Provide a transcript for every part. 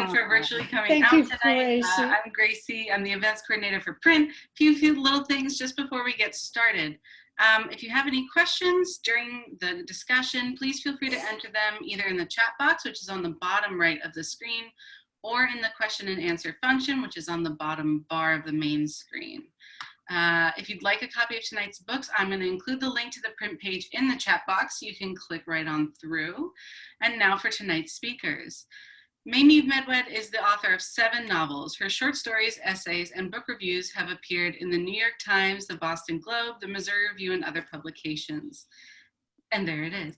everyone for virtually coming Thank out you, tonight. Gracie. I'm Gracie. I'm the events coordinator for print. Few little things just before we get started. If you have any questions during the discussion, please feel free to enter them either in the chat box, which is on the bottom right of the screen, or in the question and answer function, which is on the bottom bar of the main screen. If you'd like a copy of tonight's books, I'm going to include the link to the print page in the chat box. You can click right on through. And now for tonight's speakers. Mameve Medwed is the author of 7 novels. Her short stories, essays, and book reviews have appeared in the New York Times, the Boston Globe, the Missouri Review, and other publications. And there it is.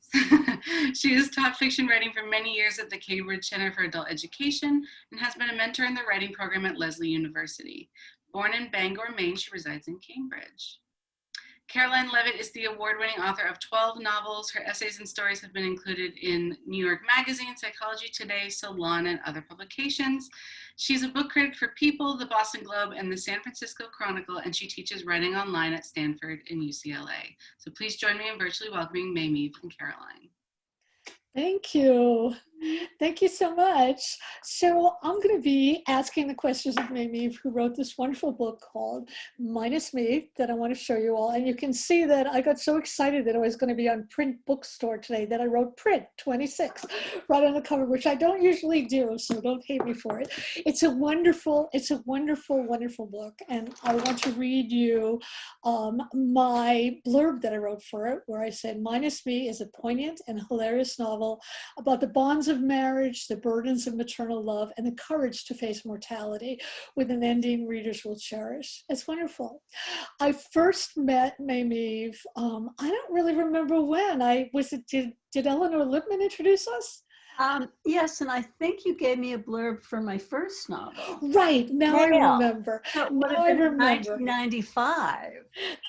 She has taught fiction writing for many years at the Cambridge Center for Adult Education and has been a mentor in the writing program at Lesley University. Born in Bangor, Maine, she resides in Cambridge. Caroline Leavitt is the award-winning author of 12 novels. Her essays and stories have been included in New York Magazine, Psychology Today, Salon, and other publications. She's a book critic for People, the Boston Globe, and the San Francisco Chronicle, and she teaches writing online at Stanford and UCLA. So please join me in virtually welcoming Mameve and Caroline. Thank you. Thank you so much. So I'm going to be asking the questions of Mameve, who wrote this wonderful book called Minus Me that I want to show you all. And you can see that I got so excited that I was going to be on Print Bookstore today that I wrote Print 26 right on the cover, which I don't usually do, so don't hate me for it. It's a wonderful, wonderful book. And I want to read you my blurb that I wrote for it, where I said, Minus Me is a poignant and hilarious novel about the bonds of marriage, the burdens of maternal love, and the courage to face mortality with an ending readers will cherish. It's wonderful. I first met Mameve, I don't really remember when. Did Eleanor Lipman introduce us? Yes, and I think you gave me a blurb for my first novel. Right, now I remember. So it would have been 1995.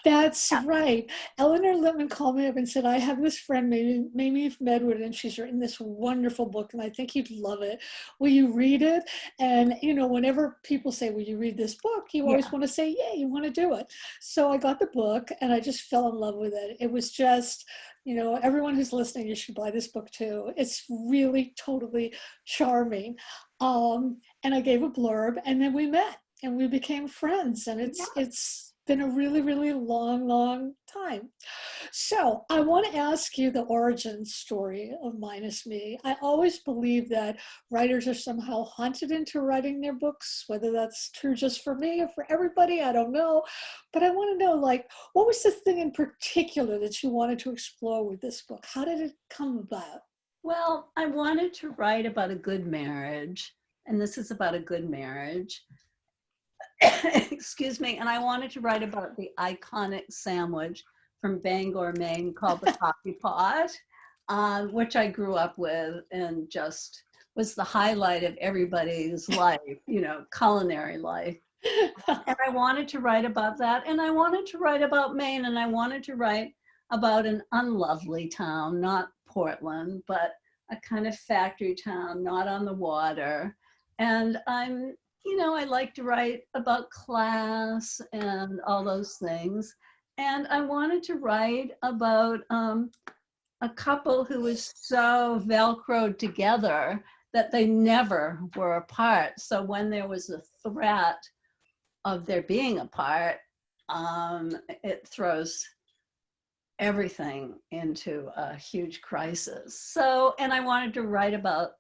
That's right. Eleanor Lipman called me up and said, I have this friend, Mameve Medwed, and she's written this wonderful book, and I think you'd love it. Will you read it? And, you know, whenever people say, will you read this book? You always want to say, yeah, you want to do it. So I got the book, and I just fell in love with it. It was just, you know, everyone who's listening, you should buy this book too. It's really totally charming. And I gave a blurb, and then we met and we became friends, and it's been a really, really long time. So I want to ask you the origin story of Minus Me. I always believe that writers are somehow haunted into writing their books, whether that's true just for me or for everybody, I don't know. But I want to know, like, what was the thing in particular that you wanted to explore with this book? How did it come about? Well, I wanted to write about a good marriage, and this is about a good marriage. Excuse me, and I wanted to write about the iconic sandwich from Bangor, Maine called the coffee pot, which I grew up with and just was the highlight of everybody's life, you know, culinary life. And I wanted to write about that, and I wanted to write about Maine, and I wanted to write about an unlovely town, not Portland, but a kind of factory town, not on the water. And I like to write about class and all those things. And I wanted to write about a couple who was so Velcroed together that they never were apart. So when there was a threat of their being apart, it throws everything into a huge crisis. So, and I wanted to write about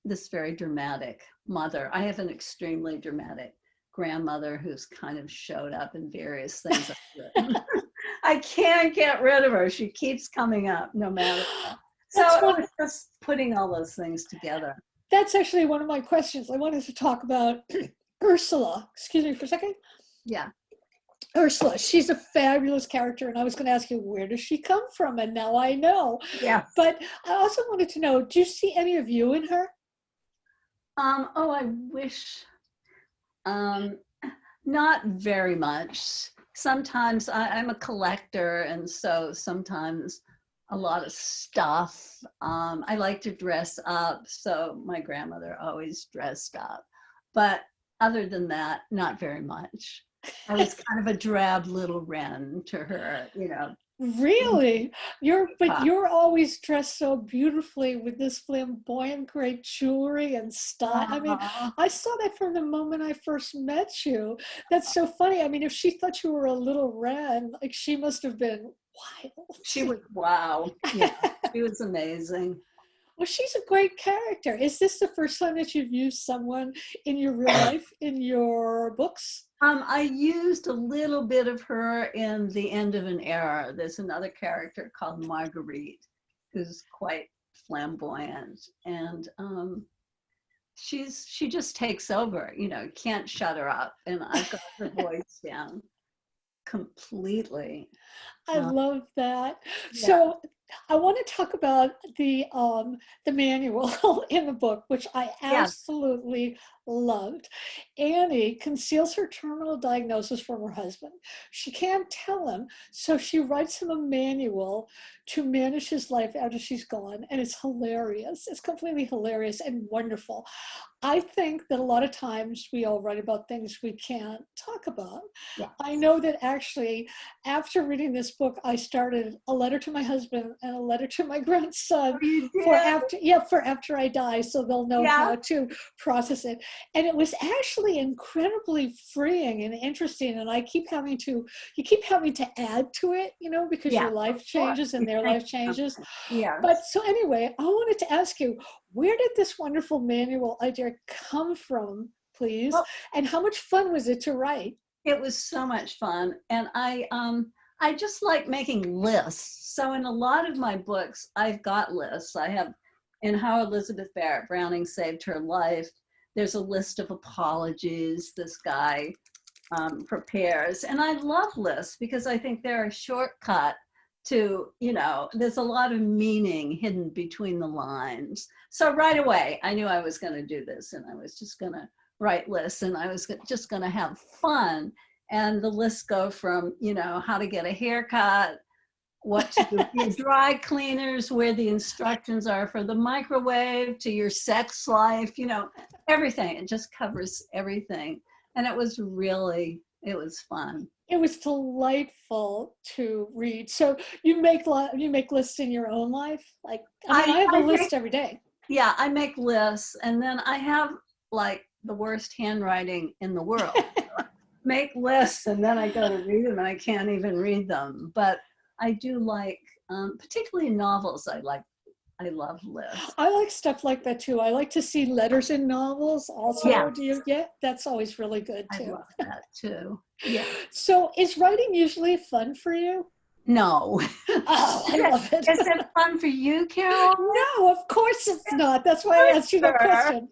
this very dramatic mother. I have an extremely dramatic grandmother who's kind of showed up in various things. I can't get rid of her. She keeps coming up no matter what. So I was just putting all those things together. That's actually one of my questions. I wanted to talk about Ursula. Excuse me for a second. Yeah. Ursula, she's a fabulous character, and I was going to ask you, where does she come from? And now I know. Yeah. But I also wanted to know, do you see any of you in her? I wish. Not very much. Sometimes I'm a collector, and so sometimes a lot of stuff. I like to dress up, so my grandmother always dressed up. But other than that, not very much. I was kind of a drab little wren to her, you know, Really? But you're always dressed so beautifully with this flamboyant great jewelry and style. I mean, Uh, I saw that from the moment I first met you. That's so funny. I mean, if she thought you were a little wren, like she must have been she wild. was, wow. Yeah, she was amazing. Well, she's a great character. Is this the first time that you've used someone in your real life in your books? I used a little bit of her in The End of an Era. There's another character called Marguerite, who's quite flamboyant, and she just takes over. You know, can't shut her up, and I've got her voice down completely. I Uh, love that. yeah, So I want to talk about the manual in the book, which I yes, absolutely loved. Annie conceals her terminal diagnosis from her husband. She can't tell him, so she writes him a manual to manage his life after she's gone, and it's hilarious. It's completely hilarious and wonderful. I think that a lot of times we all write about things we can't talk about. yes. I know that actually, after reading this book, I started a letter to my husband and a letter to my grandson Oh, you for did? after I die, so they'll know Yeah, how to process it. And it was actually incredibly freeing and interesting. And you keep having to add to it, because yeah, your life of course. changes and You their think life changes. something. Yes. But so anyway, I wanted to ask you, where did this wonderful manual idea come from, please? Well, And how much fun was it to write? it was so much fun, and I just like making lists. So in a lot of my books, I've got lists. I have in How Elizabeth Barrett Browning Saved Her Life. There's a list of apologies this guy prepares, and I love lists because I think they're a shortcut to, there's a lot of meaning hidden between the lines. So right away, I knew I was going to do this, and I was just going to write lists, and I was just going to have fun. And the lists go from, how to get a haircut, what to do in dry cleaners, where the instructions are for the microwave, to your sex life, everything. It just covers everything. And it was fun. It was delightful to read. So you make lists in your own life? Like, I mean, I have a list every day. Yeah, I make lists, and then I have like the worst handwriting in the world. Make lists, and then I go to read them, and I can't even read them. But I do like, particularly novels. I love lists. I like stuff like that too. I like to see letters in novels also. Yeah. Do you get? That's always really good I too. love that too. Yeah. So is writing usually fun for you? No. Oh, I love it. Is it fun for you, Carol? No, of course it's not. That's why I asked you that question.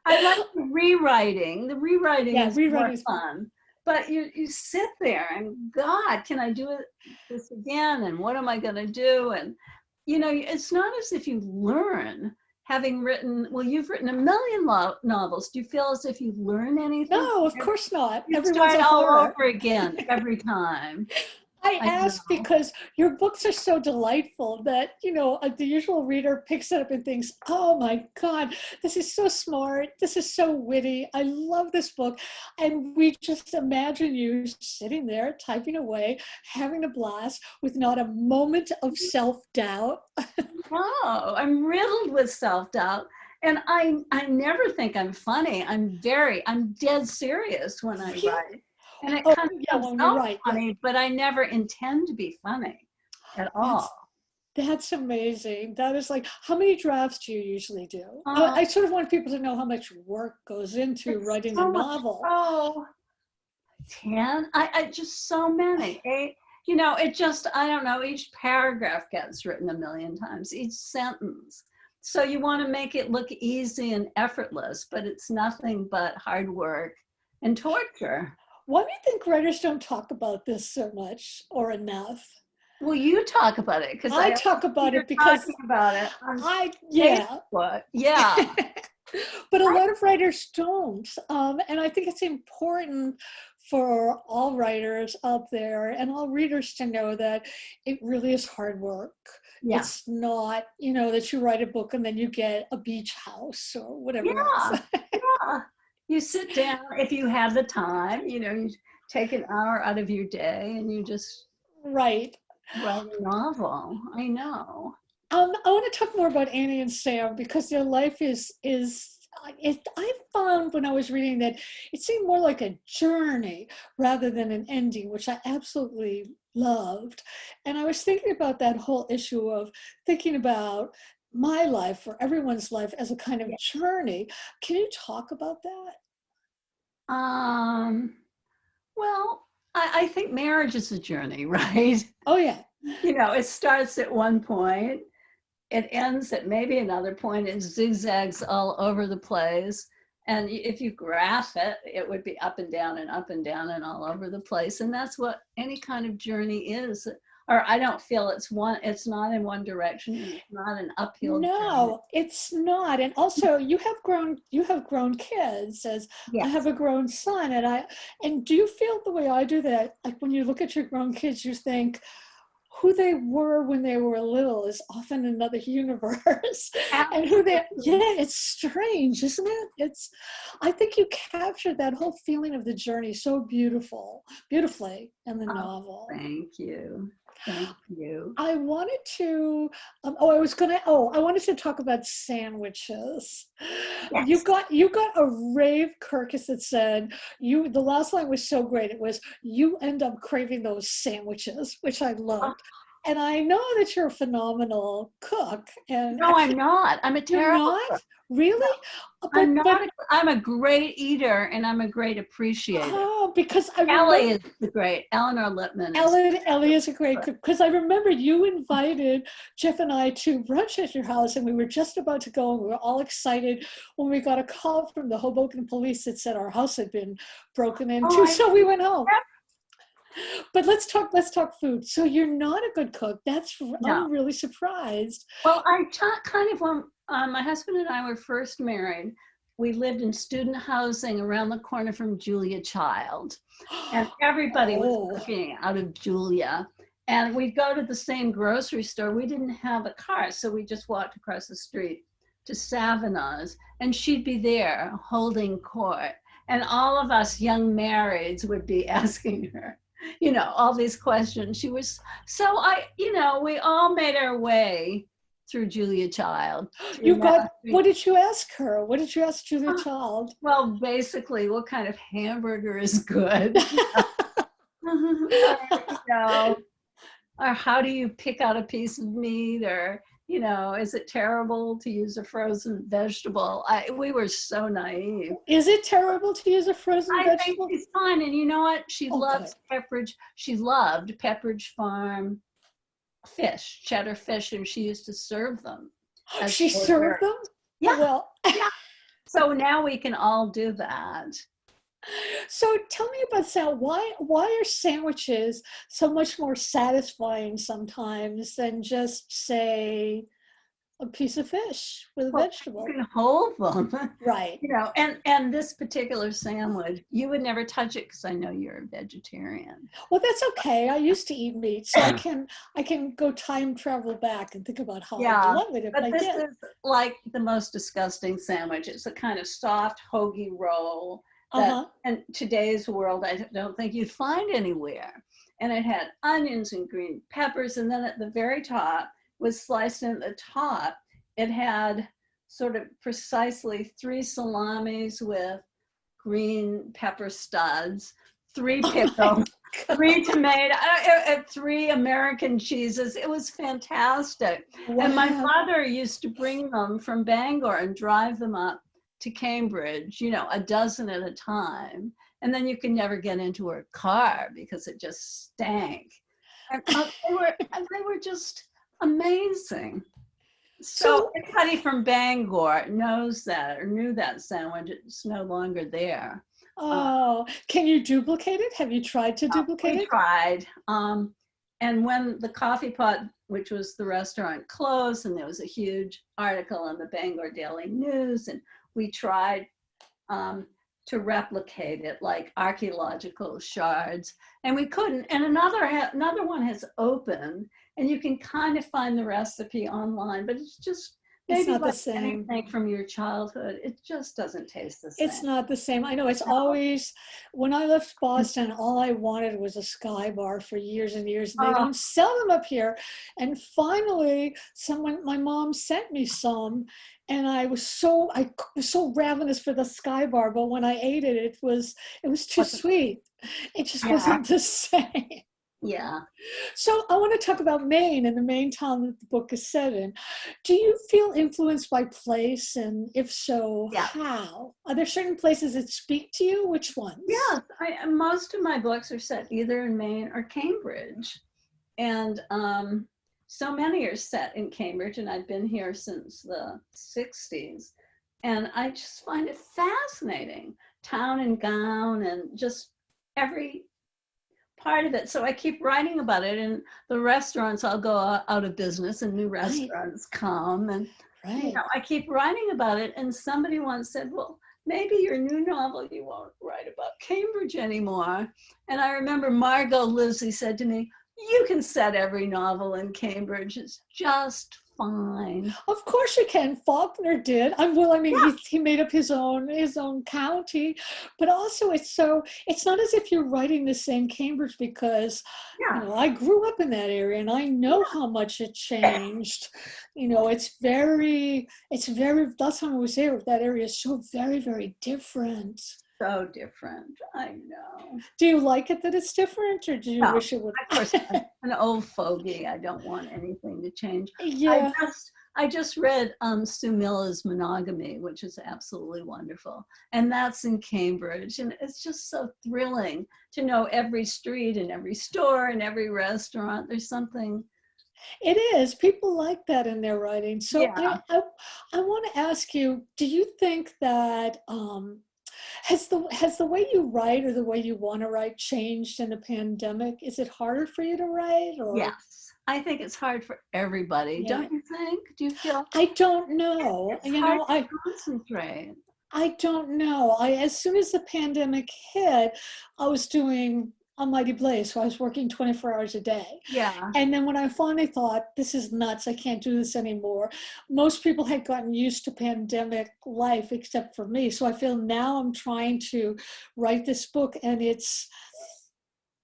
I like the rewriting. The rewriting is more is fun. But you sit there and, God, can I do this again? And what am I going to do? And, it's not as if you learn having written, well, you've written a million novels. Do you feel as if you learn anything? No, of course not. You Everyone's start a all horror. over again every time. I ask because your books are so delightful that, the usual reader picks it up and thinks, oh my God, this is so smart. This is so witty. I love this book. And we just imagine you sitting there typing away, having a blast with not a moment of self-doubt. Oh, I'm riddled with self-doubt. And I never think I'm funny. I'm dead serious when I write. And it kind of comes out funny, but I never intend to be funny at all. That's amazing. That is like, how many drafts do you usually do? I sort of want people to know how much work goes into writing a novel. 10. I just so many. 8. It just, I don't know, each paragraph gets written a million times, each sentence. So you want to make it look easy and effortless, but it's nothing but hard work and torture. Why do you think writers don't talk about this so much or enough? Well, you talk about it because I talk about it because talking about it. Yeah. But a lot of writers don't, and I think it's important for all writers out there and all readers to know that it really is hard work. Yeah. It's not, that you write a book and then you get a beach house or whatever else. Yeah. You sit down if you have the time, you take an hour out of your day and you just. Right. write a novel. I know. I want to talk more about Annie and Sam because their life I found when I was reading that it seemed more like a journey rather than an ending, which I absolutely loved. And I was thinking about that whole issue of thinking about my life or everyone's life as a kind of journey. Can you talk about that? Well, I think marriage is a journey, right? Oh, yeah. It starts at one point, it ends at maybe another point, it zigzags all over the place. And if you graph it, it would be up and down and up and down and all over the place. And that's what any kind of journey is. Or I don't feel it's not in one direction. It's not an uphill journey. No, it's not. And also you have grown kids, as I have a grown son. And do you feel the way I do that? Like when you look at your grown kids, you think who they were when they were little is often another universe. And it's strange, isn't it? I think you captured that whole feeling of the journey so beautifully in the novel. Thank you. Thank you. I wanted to, I wanted to talk about sandwiches. Yes. You got a rave Kirkus that said, the last line was so great. It was, you end up craving those sandwiches, which I loved. And I know that you're a phenomenal cook. And no, I'm not. I'm a terrible cook. Really? No, I'm a great eater and I'm a great appreciator. Oh, because Ellie is the great. Eleanor Lippman. Ellie is a great cook. Because I remember you invited Jeff and I to brunch at your house, and we were just about to go, and we were all excited when we got a call from the Hoboken police that said our house had been broken into. So we went home. But let's talk food. So you're not a good cook. I'm really surprised. Well, I taught kind of when my husband and I were first married. We lived in student housing around the corner from Julia Child, and everybody was cooking out of Julia. And we'd go to the same grocery store. We didn't have a car, so we just walked across the street to Savanah's, and she'd be there holding court. And all of us young marrieds would be asking her, all these questions. She was, we all made our way through Julia Child. What did you ask her? What did you ask Julia Child? Well, basically, what kind of hamburger is good? Or how do you pick out a piece of meat? Or, is it terrible to use a frozen vegetable? We were so naive. Is it terrible to use a frozen vegetable? I think she's fine. And you know what? She loves Pepperidge. She loved Pepperidge Farm fish, cheddar fish, and she used to serve them. She served them? Yeah. Well, yeah. So now we can all do that. So tell me about why are sandwiches so much more satisfying sometimes than just, say, a piece of fish with a vegetable? You can hold them. Right. And this particular sandwich, you would never touch it because I know you're a vegetarian. Well, that's okay. I used to eat meat, so I can go time travel back and think about how I love it if I did. But this is like the most disgusting sandwich. It's a kind of soft hoagie roll that in today's world I don't think you'd find anywhere. And it had onions and green peppers, and then at the very top was sliced in at the top. It had sort of precisely 3 salamis with green pepper studs, 3 pickles, 3 tomatoes, 3 American cheeses. It was fantastic. Wow. And my mother used to bring them from Bangor and drive them up to Cambridge, a dozen at a time. And then you could never get into her car because it just stank. And they were just amazing. So anybody from Bangor knows that or knew that sandwich. It's no longer there. Can you duplicate it? Have you tried to duplicate it? We tried. And when the Coffee Pot, which was the restaurant, closed, and there was a huge article in the Bangor Daily News, and we tried to replicate it like archaeological shards, and we couldn't. And another one has opened, and you can kind of find the recipe online, but it's just It's maybe not the like same. anything from your childhood, it just doesn't taste the same. It's not the same. I know it's No. always, when I left Boston, all I wanted was a Sky Bar for years and years. And they Oh. don't sell them up here. And finally, my mom sent me some, and I was so ravenous for the Sky Bar. But when I ate it, it was too sweet. It just Yeah. wasn't the same. Yeah. So I want to talk about Maine and the Maine town that the book is set in. Do you feel influenced by place? And if so, Yeah. how? Are there certain places that speak to you? Which ones? Yes, most of my books are set either in Maine or Cambridge. And so many are set in Cambridge, and I've been here since the 60s. And I just find it fascinating. Town and gown and just every part of it. So I keep writing about it, and the restaurants all go out of business and new restaurants come. And you know, I keep writing about it. And somebody once said, well, maybe your new novel, you won't write about Cambridge anymore. And I remember Margot Livesey said to me, you can set every novel in Cambridge. It's just fine. Of course you can. Faulkner did. He made up his own county, but also it's not as if you're writing the same Cambridge, because you know, I grew up in that area and I know how much it changed. You know, it's very, that's how I was there. That area is so very, very different. So different. I know. Do you like it that it's different, or do you wish it would? Of course, I'm an old fogey. I don't want anything to change. Yeah. I just read Sue Miller's Monogamy, which is absolutely wonderful. And that's in Cambridge. And it's just so thrilling to know every street and every store and every restaurant. There's something. It is. People like that in their writing. So Yeah. I want to ask you, do you think that has the way you write or the way you want to write changed in the pandemic? Is it harder for you to write? Or? Yes. I think it's hard for everybody. Yeah. Don't you think? Do you feel? I don't know. It's hard to concentrate. I don't know. As soon as the pandemic hit, I was doing a mighty blaze. So I was working 24 hours a day. Yeah. And then when I finally thought, this is nuts, I can't do this anymore, most people had gotten used to pandemic life except for me. So I feel now I'm trying to write this book, and it's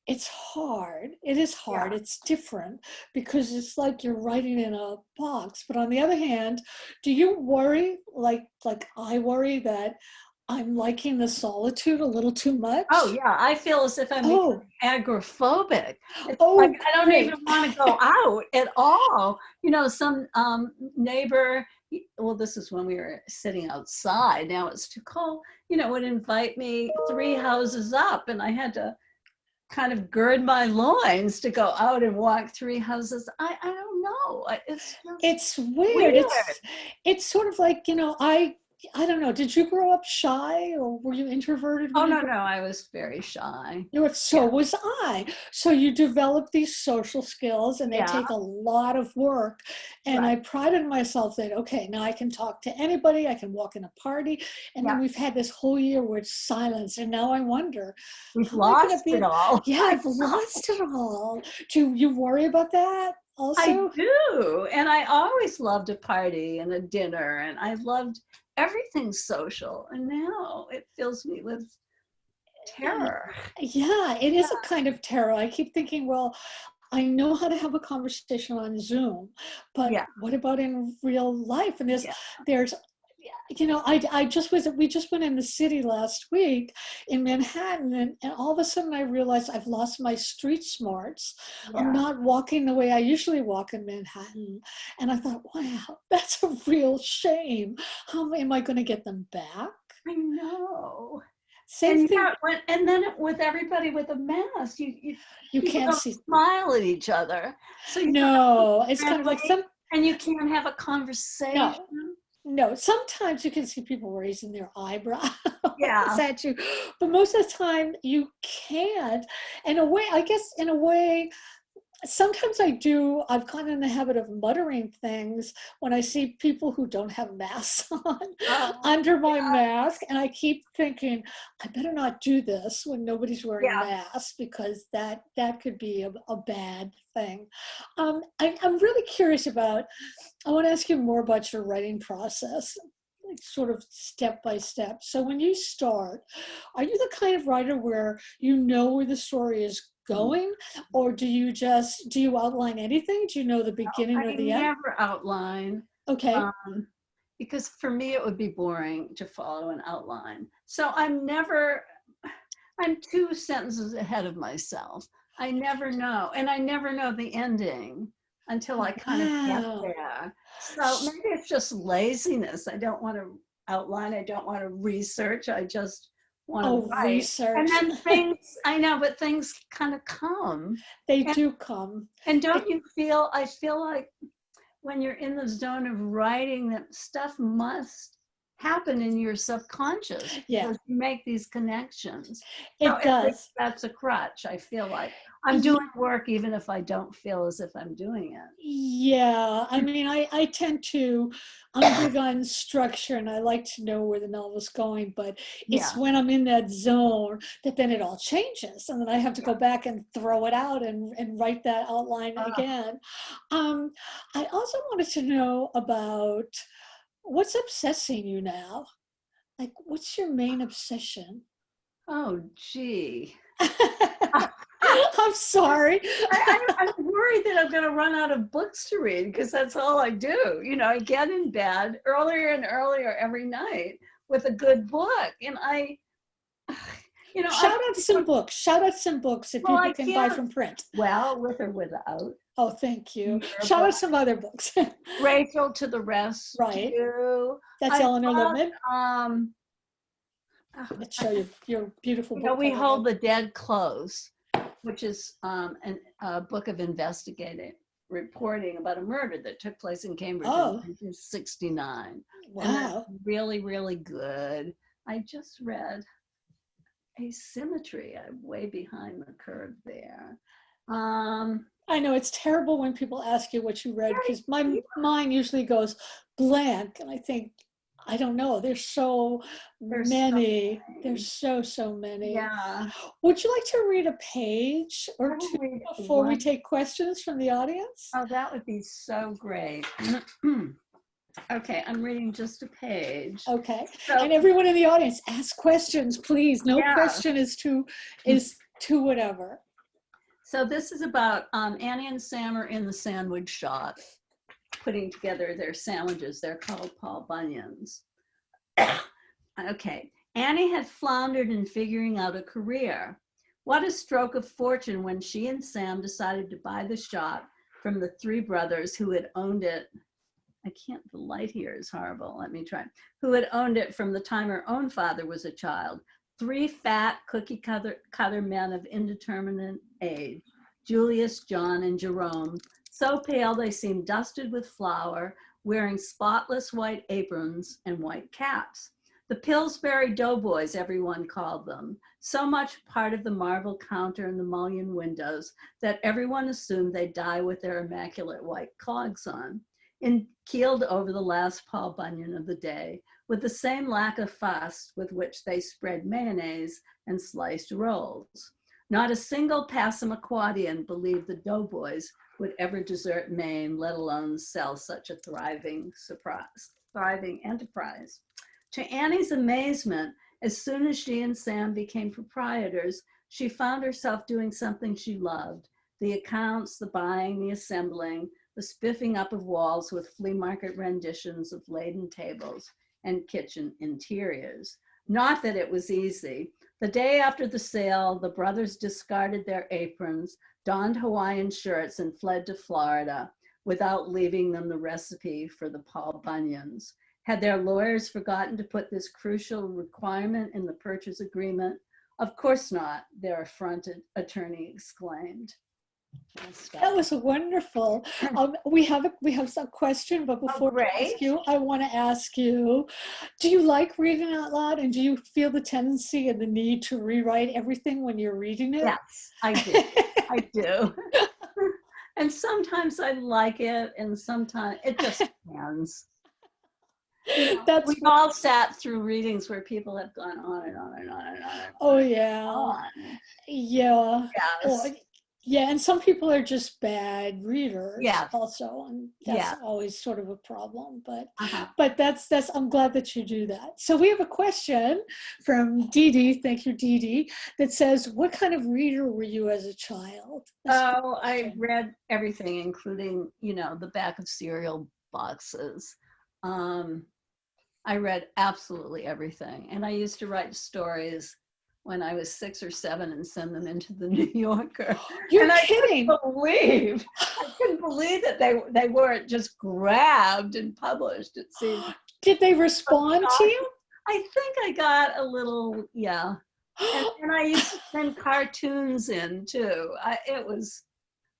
hard. It is hard. Yeah. It's different because it's like you're writing in a box. But on the other hand, do you worry, like I worry, that I'm liking the solitude a little too much? Oh yeah, I feel as if I'm agoraphobic. It's like I don't even want to go out at all. You know, some neighbor, well, this is when we were sitting outside, now it's too cold, you know, would invite me 3 houses up, and I had to kind of gird my loins to go out and walk 3 houses. I don't know. It's weird. It's sort of like, you know, I don't know. Did you grow up shy, or were you introverted? Oh, no, I was very shy. So was I. So you develop these social skills, and they take a lot of work. And I prided myself that, okay, now I can talk to anybody. I can walk in a party. And then we've had this whole year where it's silence. And now I wonder. We've lost it all. Yeah, I've lost it all. Do you worry about that also? I do. And I always loved a party and a dinner. And I loved everything social, and now it fills me with terror. Yeah, it is a kind of terror. I keep thinking, well, I know how to have a conversation on Zoom, but what about in real life? And there's you know, we just went in the city last week in Manhattan, and all of a sudden I realized I've lost my street smarts. I'm not walking the way I usually walk in Manhattan. And I thought, wow, that's a real shame. How am I going to get them back? I know. Same thing. And then with everybody with a mask, you can't see. Smile at each other. So it's kind of like and you can't have a conversation. No, sometimes you can see people raising their eyebrows at you, but most of the time you can't. In a way, Sometimes I do. I've kind of in the habit of muttering things when I see people who don't have masks on Oh, under my mask. And I keep thinking, I better not do this when nobody's wearing yeah. masks, because that could be a bad thing. I'm really curious about, I want to ask you more about your writing process, like sort of step by step. So when you start, are you the kind of writer where you know where the story is going, or do you outline anything? Do you know the beginning or I the end? never outline. Okay. Because for me it would be boring to follow an outline. So I'm 2 sentences ahead of myself. I never know. And I never know the ending until I kind of get Wow. there. So maybe it's just laziness. I don't want to outline. I don't want to research. I just want to write. Research. And then things, I know, but things kind of come. They And, do come. and don't you feel, I feel like when you're in the zone of writing, that stuff must happen in your subconscious. Yeah. Because you make these connections. It So does. that's a crutch. I feel like I'm doing work even if I don't feel as if I'm doing it. Yeah, I mean, I tend to, I'm big on structure and I like to know where the novel's going, but it's Yeah. when I'm in that zone that then it all changes. And then I have to go back and throw it out and write that outline again. I also wanted to know about what's obsessing you now? Like, what's your main obsession? Oh, gee. I'm sorry. I'm worried that I'm going to run out of books to read because that's all I do. You know, I get in bed earlier and earlier every night with a good book. And you know, Shout out some books. Shout out some books that people can buy from print. Well, with or without. Oh, thank you. Shout out some other books. Rachel to the Rescue. Right. That's Eleanor Lippman. Let's show you your beautiful book. We Hold the Dead Close, which is a book of investigating reporting about a murder that took place in Cambridge in 1969. Wow. And that's really, really good. I just read Asymmetry. I'm way behind the curve there. I know it's terrible when people ask you what you read, because my mind usually goes blank, and I think, I don't know. There's so many. There's so many. Yeah. Would you like to read a page or two before we take questions from the audience? Oh, that would be so great. Okay, I'm reading just a page. Okay. So, and everyone in the audience, ask questions, please. No question is too whatever. So this is about Annie and Sam are in the sandwich shop putting together their sandwiches. They're called Paul Bunyans. Okay. Annie had floundered in figuring out a career. What a stroke of fortune when she and Sam decided to buy the shop from the 3 brothers who had owned it. The light here is horrible. Let me try. Who had owned it from the time her own father was a child. 3 fat cookie cutter men of indeterminate age, Julius, John, and Jerome, so pale they seemed dusted with flour, wearing spotless white aprons and white caps. The Pillsbury Doughboys, everyone called them, so much part of the marble counter and the mullioned windows that everyone assumed they'd die with their immaculate white clogs on, and keeled over the last Paul Bunyan of the day, with the same lack of fuss with which they spread mayonnaise and sliced rolls. Not a single Passamaquoddian believed the Doughboys would ever desert Maine, let alone sell such a thriving enterprise. To Annie's amazement, as soon as she and Sam became proprietors, she found herself doing something she loved: the accounts, the buying, the assembling, the spiffing up of walls with flea market renditions of laden tables and kitchen interiors. Not that it was easy. The day after the sale, the brothers discarded their aprons, donned Hawaiian shirts, and fled to Florida without leaving them the recipe for the Paul Bunyans. Had their lawyers forgotten to put this crucial requirement in the purchase agreement? Of course not, their affronted attorney exclaimed. That was wonderful. We have a question, but before I ask you, I want to ask you, do you like reading out loud, and do you feel the tendency and the need to rewrite everything when you're reading it? Yes, I do. I do. And sometimes I like it, and sometimes it just depends. You know, That's we've all sat through readings where people have gone on and on and on and on. And oh on yeah. on. Yeah. Yes. Or, yeah, and some people are just bad readers Yes. also, and that's always sort of a problem. But that's I'm glad that you do that. So we have a question from Dee Dee, thank you, Dee Dee, that says, what kind of reader were you as a child? Oh, I read everything, including, you know, the back of cereal boxes. I read absolutely everything. And I used to write stories when I was 6 or 7 and send them into the New Yorker. You're kidding. I couldn't believe that they weren't just grabbed and published, it seemed. Did they respond to you? I think I got a little, yeah. And I used to send cartoons in too. It was,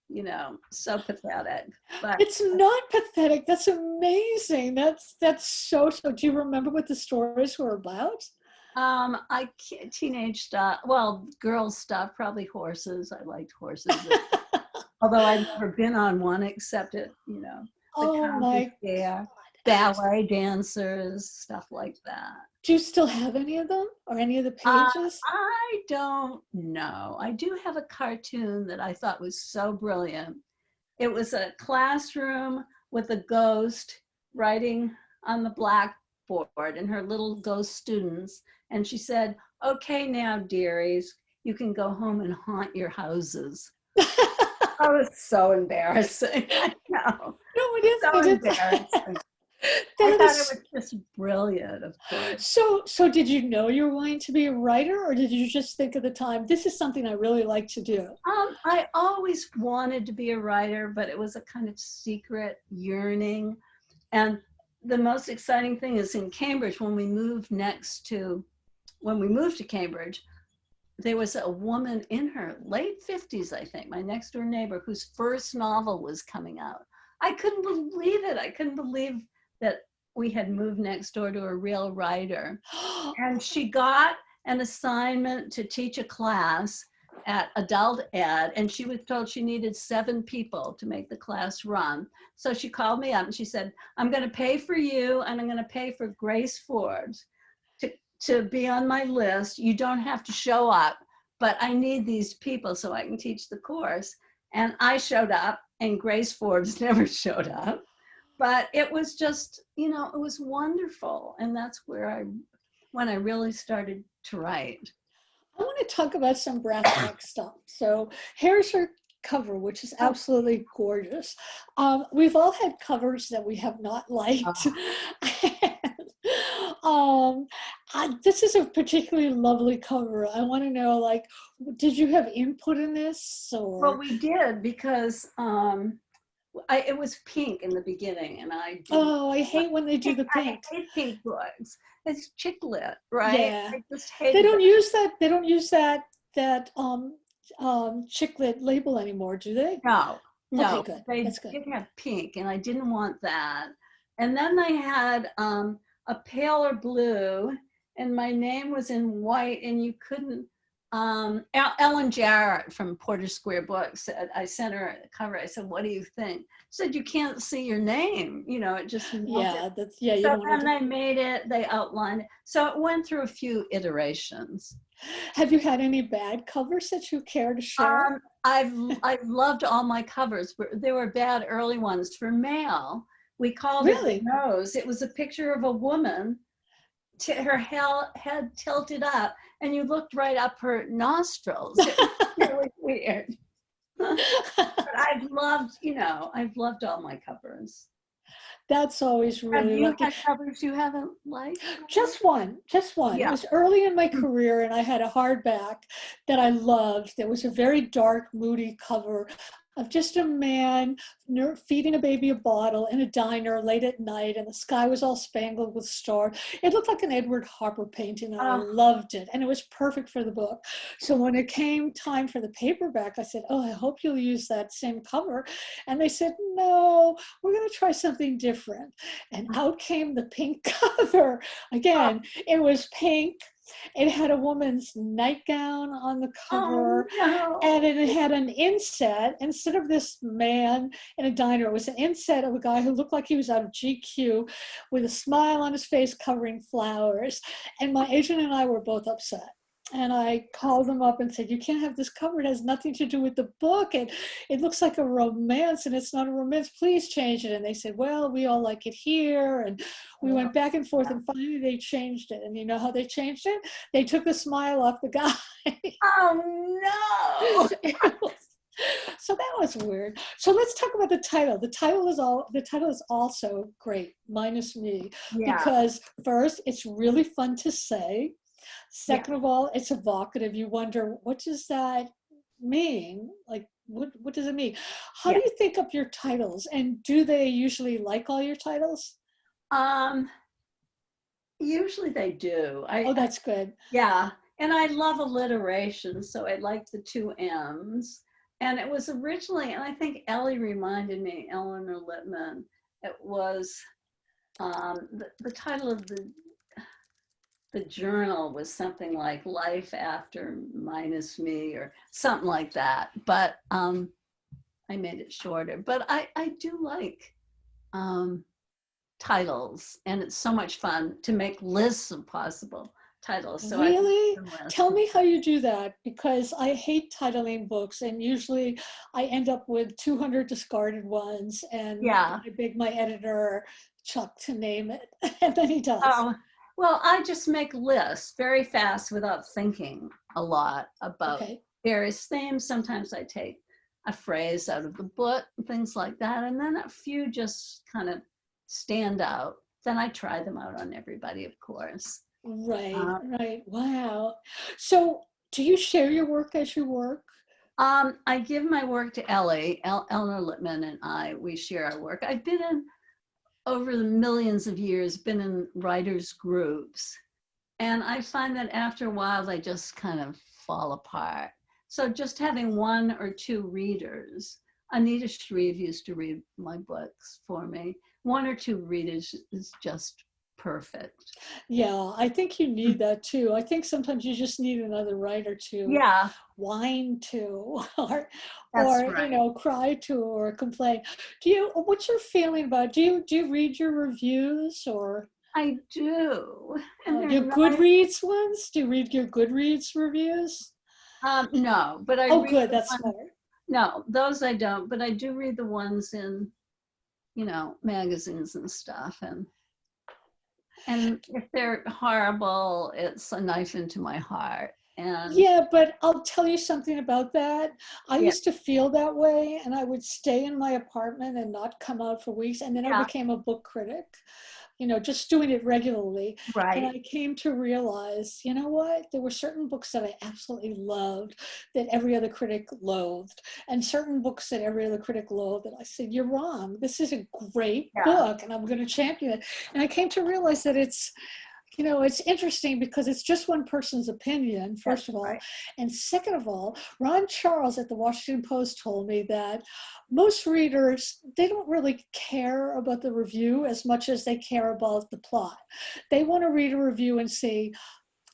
you know, so pathetic. But it's not pathetic. That's amazing. That's so. Do you remember what the stories were about? Teenage stuff. Well, girls stuff, probably horses. I liked horses. Although I've never been on one except at, you know, the county fair, ballet dancers, stuff like that. Do you still have any of them or any of the pages? I don't know. I do have a cartoon that I thought was so brilliant. It was a classroom with a ghost writing on the blackboard and her little ghost students. And she said, okay, now, dearies, you can go home and haunt your houses. I was so embarrassing. I know. No, it isn't. So embarrassing. I thought it was just brilliant, of course. So did you know you were going to be a writer, or did you just think at the time, this is something I really like to do? I always wanted to be a writer, but it was a kind of secret yearning. And the most exciting thing is in Cambridge, when we moved to Cambridge, there was a woman in her late 50s, I think, my next door neighbor, whose first novel was coming out. I couldn't believe it. I couldn't believe that we had moved next door to a real writer. And she got an assignment to teach a class at adult ed, and she was told she needed 7 people to make the class run. So she called me up and she said, I'm going to pay for you and I'm going to pay for Grace Forbes to be on my list. You don't have to show up, but I need these people so I can teach the course. And I showed up and Grace Forbes never showed up. But it was just, you know, it was wonderful. And that's when I really started to write. I want to talk about some graphic stuff. So here's her cover, which is absolutely gorgeous. We've all had covers that we have not liked. This is a particularly lovely cover. I want to know, like, did you have input in this? Or? Well, we did, because it was pink in the beginning, and I hate when they do the pink. I hate pink books. It's chick lit, right? Yeah. I just hate They don't use that. They don't use that chick lit label anymore, do they? No. Okay, good. They That's good. did have pink, and I didn't want that. And then they had a paler blue, and my name was in white, and you couldn't. Ellen Jarrett from Porter Square Books said, I sent her a cover. I said, what do you think? She said, you can't see your name. You know, it just. Yeah, You so then they made it, they outlined it. So it went through a few iterations. Have you had any bad covers that you care to share? I've loved all my covers. There were bad early ones for mail. We called it the nose. It was a picture of a woman, her head tilted up, and you looked right up her nostrils. It was really weird. But I've loved all my covers. That's always really lucky. Have you had covers you haven't liked? Just one. Yeah. It was early in my career, and I had a hardback that I loved. There was a very dark, moody cover of just a man feeding a baby a bottle in a diner late at night, and the sky was all spangled with stars. It looked like an Edward Hopper painting, and I loved it, and it was perfect for the book. So when it came time for the paperback, I said, I hope you'll use that same cover. And they said, no, we're going to try something different. And out came the pink cover. Again, it was pink, It had a woman's nightgown on the Oh, cover, no. and it had an inset. Instead of this man in a diner, it was an inset of a guy who looked like he was out of GQ with a smile on his face covering flowers. And my agent and I were both upset. And I called them up and said, you can't have this cover. It has nothing to do with the book. And it looks like a romance, and it's not a romance. Please change it. And they said, well, we all like it here. And we went back and forth, and finally they changed it. And you know how they changed it? They took the smile off the guy. Oh, no. So that was weird. So let's talk about the title. The title is also great, minus me, Yeah. because first, it's really fun to say. Second of all, it's evocative. You wonder, what does that mean? Like, what does it mean? How do you think up your titles? And do they usually like all your titles? Usually they do. Oh, that's good. Yeah. And I love alliteration, so I like the two M's. And it was originally, and I think Ellie reminded me, Eleanor Littman, it was the title of the journal was something like Life After Minus Me or something like that. But I made it shorter. But I do like titles, and it's so much fun to make lists of possible titles. So really? Tell me how you do that, because I hate titling books, and usually I end up with 200 discarded ones, and I beg my editor, Chuck, to name it, and then he does. Oh. Well, I just make lists very fast without thinking a lot about various themes. Sometimes I take a phrase out of the book, things like that, and then a few just kind of stand out. Then I try them out on everybody, of course. Right, right. Wow. So do you share your work as you work? I give my work to Ellie, Eleanor Littman, and we share our work. I've been in, over the millions of years, been in writers' groups. And I find that after a while, they just kind of fall apart. So just having one or two readers, Anita Shreve used to read my books for me. One or two readers is just perfect. Yeah, I think you need that too. I think sometimes you just need another writer to whine to, or you know, cry to, or complain. What's your feeling about? Do you read your reviews, or? I do. And your Goodreads ones? Do you read your Goodreads reviews? No, but I. Oh, good. That's smart. No, those I don't. But I do read the ones in, you know, magazines and stuff, and if they're horrible, it's a knife into my heart. And yeah, but I'll tell you something about that. I used to feel that way, and I would stay in my apartment and not come out for weeks, and then I became a book critic, you know, just doing it regularly. And I came to realize, you know what, there were certain books that I absolutely loved that every other critic loathed, and certain books that every other critic loathed, and I said, you're wrong, this is a great book, and I'm going to champion it. And I came to realize that it's, you know, it's interesting because it's just one person's opinion, first of all. And second of all, Ron Charles at the Washington Post told me that most readers, they don't really care about the review as much as they care about the plot. They want to read a review and see,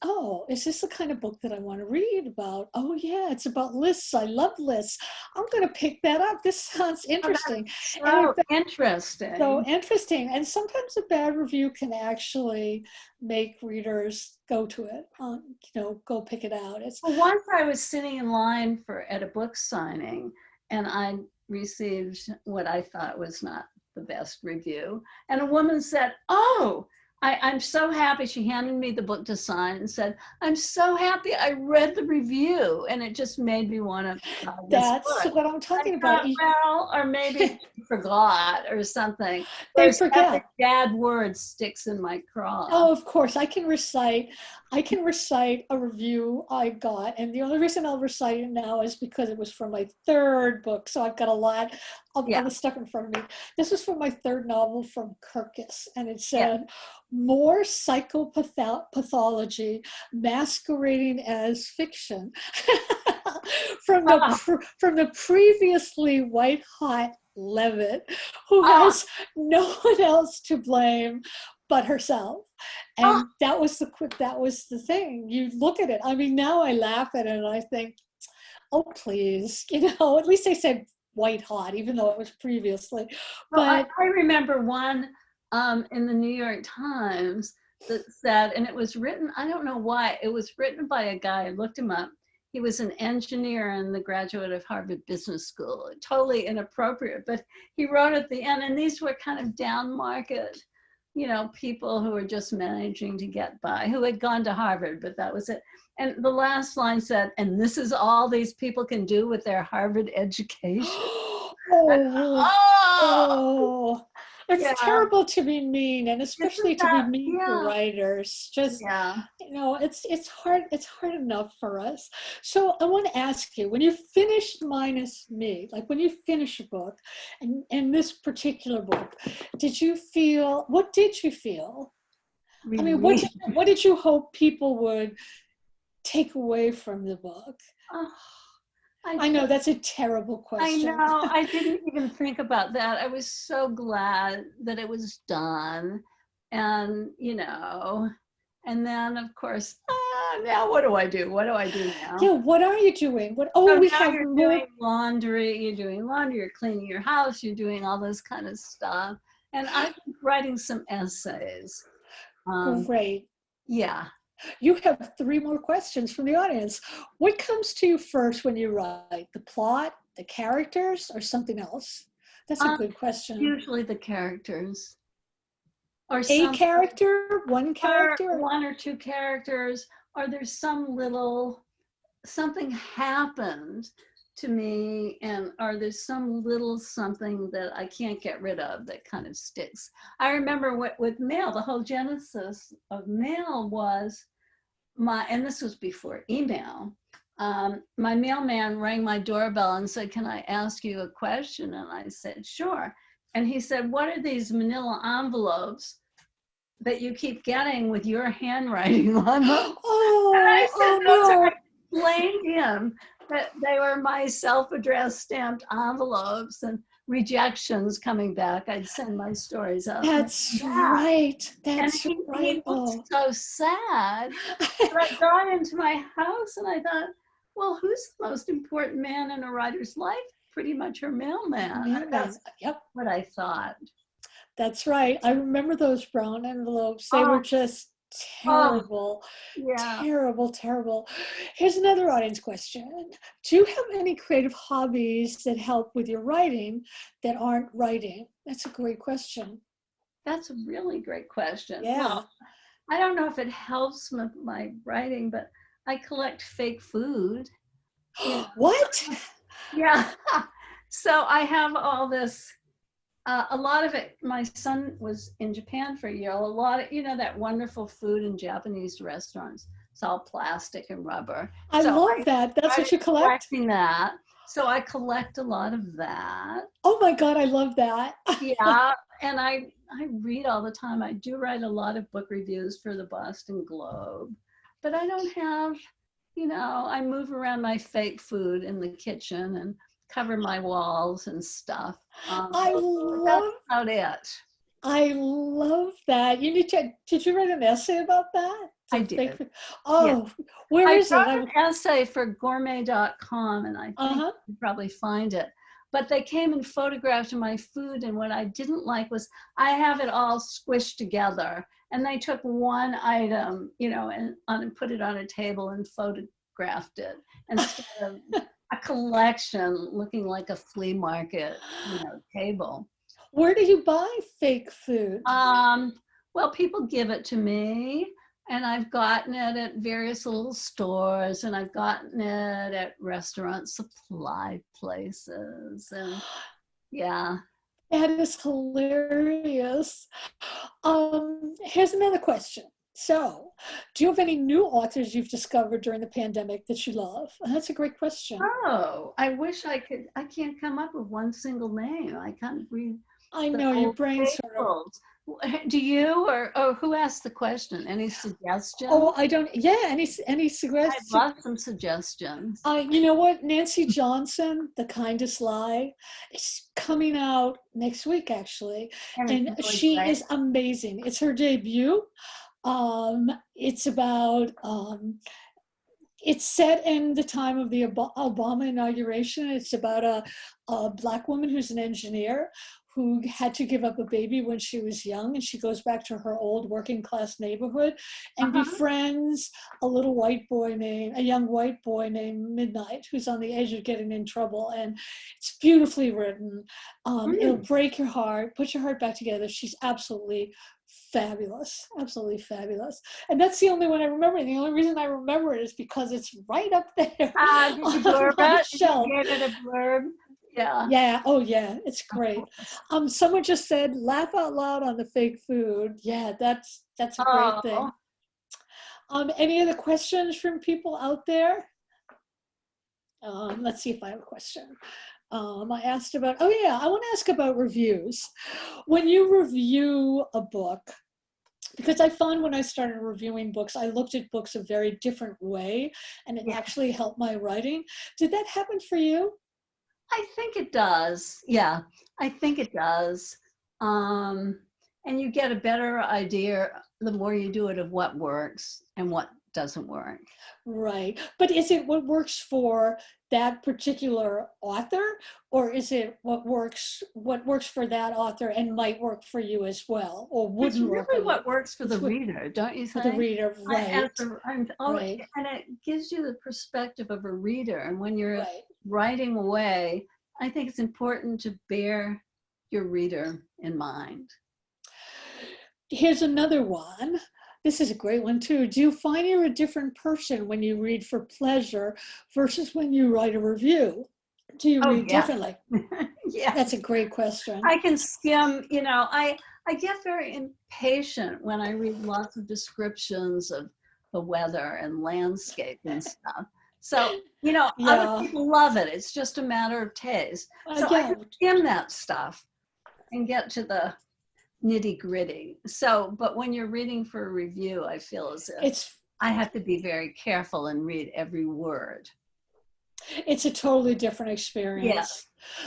oh, is this the kind of book that I want to read about? Oh yeah, it's about lists. I love lists. I'm going to pick that up. This sounds interesting. Oh, interesting. So interesting. And sometimes a bad review can actually make readers go to it, you know, go pick it out. Well, once I was sitting in line at a book signing, and I received what I thought was not the best review. And a woman said, oh, I'm so happy. She handed me the book to sign and said, I'm so happy I read the review. And it just made me want to buy this That's book. what I'm talking about. Well, or maybe she forgot or something. They forget. Bad word sticks in my craw. Oh, of course. I can recite a review I got. And the only reason I'll recite it now is because it was from my third book. So I've got a lot of other stuff in front of me. This was from my third novel from Kirkus. And it said, more psychopathology masquerading as fiction. from the previously white-hot Leavitt, who has no one else to blame but herself. And that was the thing. You look at it. I mean, now I laugh at it and I think, oh, please, at least they said white hot, even though it was previously. Well, But I remember one in the New York Times that said, and it was written, I don't know why, it was written by a guy, I looked him up. He was an engineer and the graduate of Harvard Business School. Totally inappropriate, but he wrote at the end, and these were kind of down market, people who were just managing to get by, who had gone to Harvard, but that was it. And the last line said, and this is all these people can do with their Harvard education. oh, it's Yeah. terrible to be mean, and especially to be mean to Yeah. writers. Just, Yeah. it's hard enough for us. So I want to ask you, when you finished Minus Me, like when you finish a book, and this particular book, what did you feel? I mean, what did you hope people would take away from the book? Oh, I know that's a terrible question. I know. I didn't even think about that. I was so glad that it was done. And, and then of course, now what do I do? What do I do now? Yeah, what are you doing? You're doing laundry, you're cleaning your house, you're doing all this kind of stuff. And I'm writing some essays. Great. Yeah. You have 3 more questions from the audience. What comes to you first when you write? The plot, the characters, or something else? That's a good question. Usually the characters. Or a character, one character? Or 1 or 2 characters, or there's something happened to me, or there's some little something that I can't get rid of that kind of sticks. I remember with mail, the whole genesis of mail was and this was before email, my mailman rang my doorbell and said, "Can I ask you a question?" And I said, "Sure." And he said, "What are these manila envelopes that you keep getting with your handwriting on them?" And I said, no. I explained to him that they were my self-addressed stamped envelopes, and rejections coming back, I'd send my stories out. That's right. That's right. He looked so sad. But I got into my house and I thought, well, who's the most important man in a writer's life? Pretty much her mailman. That's what I thought. That's right. I remember those brown envelopes. They were just terrible. Yeah. Terrible, terrible. Here's another audience question. Do you have any creative hobbies that help with your writing that aren't writing? That's a great question. That's a really great question. Yeah. Well, I don't know if it helps with my writing, but I collect fake food. What? Yeah. So I have all this. A lot of it, my son was in Japan for a year. A lot of, that wonderful food in Japanese restaurants. It's all plastic and rubber. I love that. That's what you collect? Collecting that. So I collect a lot of that. Oh my God, I love that. Yeah, and I read all the time. I do write a lot of book reviews for the Boston Globe. But I don't have, I move around my fake food in the kitchen and cover my walls and stuff. That's about it. I love that. Did you write an essay about that? I did. Where is it? I wrote an essay for gourmet.com, and I think you can probably find it. But they came and photographed my food, and what I didn't like was I have it all squished together. And they took one item, and put it on a table and photographed it instead of a collection looking like a flea market, table. Where do you buy fake food? Well, people give it to me, and I've gotten it at various little stores, and I've gotten it at restaurant supply places, and yeah. That is hilarious. Here's another question. So, do you have any new authors you've discovered during the pandemic that you love? That's a great question. Oh, I wish I could. I can't come up with one single name. I can't read. I know your brain sort of. Do you, or who asked the question? Any suggestions? Oh, I don't. Yeah, any suggestions? I'd love some suggestions. You know what? Nancy Johnson, The Kindest Lie, is coming out next week, actually, and she is amazing. It's her debut. It's about, it's set in the time of the Obama inauguration. It's about a Black woman who's an engineer who had to give up a baby when she was young, and she goes back to her old working class neighborhood and befriends a young white boy named Midnight, who's on the edge of getting in trouble. And it's beautifully written. It'll break your heart, put your heart back together. She's absolutely fabulous, absolutely fabulous. And that's the only one I remember. The only reason I remember it is because it's right up there. Did you blurb it? Did you give it a blurb? Yeah. Yeah. Oh, yeah. It's great. Someone just said, "Laugh out loud on the fake food." Yeah, that's a great thing. Any other questions from people out there? Let's see if I have a question. I asked about, oh yeah, I want to ask about reviews. When you review a book, because I found when I started reviewing books, I looked at books a very different way, and it actually helped my writing. Did that happen for you? I think it does. Yeah, I think it does. And you get a better idea the more you do it of what works and what doesn't work. Right. But is it what works for that particular author, or is it what works for that author and might work for you as well, or wouldn't it's work? Really what works for the reader, don't you think? For the reader, right. Right. And it gives you the perspective of a reader. And when you're writing away, I think it's important to bear your reader in mind. Here's another one. This is a great one too. Do you find you're a different person when you read for pleasure versus when you write a review? Do you read differently? Yeah. That's a great question. I can skim, I get very impatient when I read lots of descriptions of the weather and landscape and stuff. So, other people love it. It's just a matter of taste. So I can skim that stuff and get to the nitty gritty. So, but when you're reading for a review, I feel as if I have to be very careful and read every word. It's a totally different experience. Yes.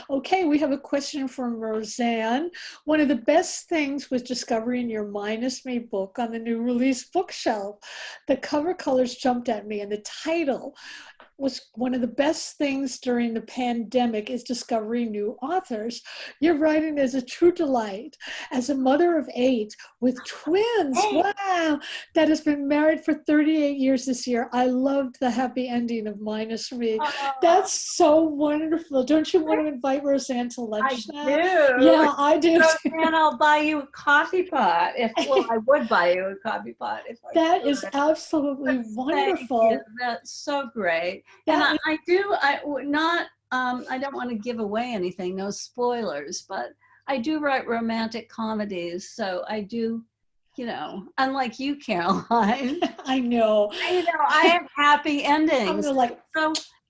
Okay, we have a question from Roseanne. One of the best things was discovering your Minus Me book on the new release bookshelf. The cover colors jumped at me, and the title was one of the best things during the pandemic is discovering new authors. Your writing is a true delight. As a mother of 8 with twins, wow, that has been married for 38 years this year, I loved the happy ending of Minus Me. That's so wonderful. Don't you want to invite Roseanne to lunch now? I do. Yeah, I do. Roseanne, I'll buy you a coffee pot. I would buy you a coffee pot if I That could. is absolutely wonderful. Thank you. That's so great. And I don't want to give away anything, no spoilers, but I do write romantic comedies. So I do, unlike you, Caroline. I know. I have happy endings. I'm like,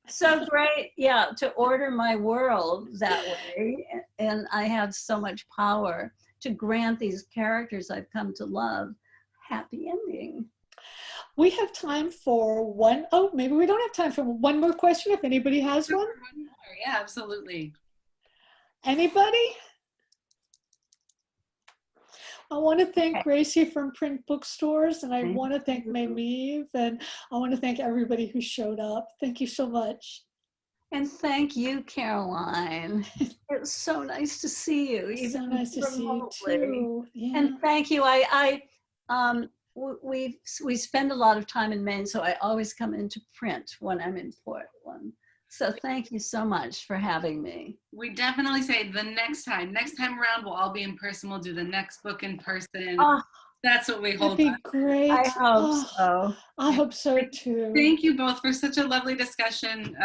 so great, to order my world that way. And I have so much power to grant these characters I've come to love happy ending. We have time for maybe we don't have time for one more question if anybody has one. Yeah, absolutely. Anybody? I want to thank Gracie from Print Bookstores, and I want to thank Mameve, and I want to thank everybody who showed up. Thank you so much. And thank you, Caroline. It's so nice to see you. It's so nice to see you too. Yeah. And thank you. We spend a lot of time in Maine, so I always come into print when I'm in Portland. So thank you so much for having me. We definitely say the next time around, we'll all be in person. We'll do the next book in person. That's what we hold. That'd be great. I hope so. I hope so too. Thank you both for such a lovely discussion.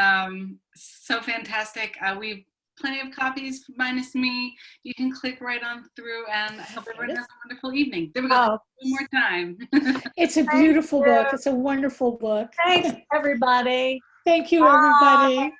So fantastic. We've plenty of copies minus me. You can click right on through, and I hope everyone has a wonderful evening. There we go. One more time. It's a beautiful book. It's a wonderful book. Thanks, everybody. Thank you, everybody.